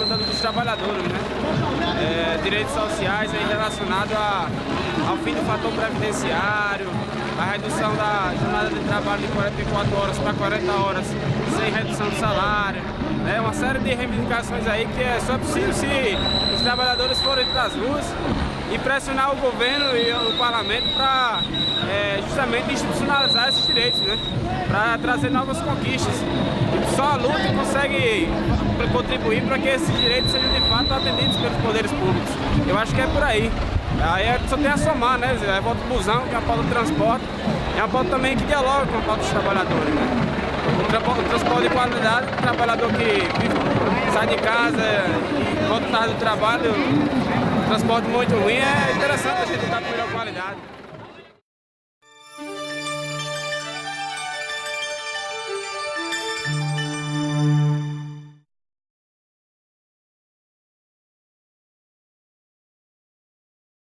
demanda dos trabalhadores, né? Direitos sociais aí relacionados ao fim do fator previdenciário, a redução da jornada de trabalho de 44 horas para 40 horas sem redução do salário, né? Uma série de reivindicações aí que é só possível se os trabalhadores forem para as ruas e pressionar o governo e o parlamento para justamente institucionalizar esses direitos, né? Para trazer novas conquistas. E só a luta consegue contribuir para que esses direitos sejam de fato atendidos pelos poderes públicos. Eu acho que é por aí. Aí só tem a somar, né? A pauta do busão, que é a pauta do transporte, é uma pauta também que dialoga com a pauta dos trabalhadores, né? O transporte de qualidade, o trabalhador que sai de casa e volta tarde do trabalho, transporte muito ruim, é interessante a gente dar melhor qualidade.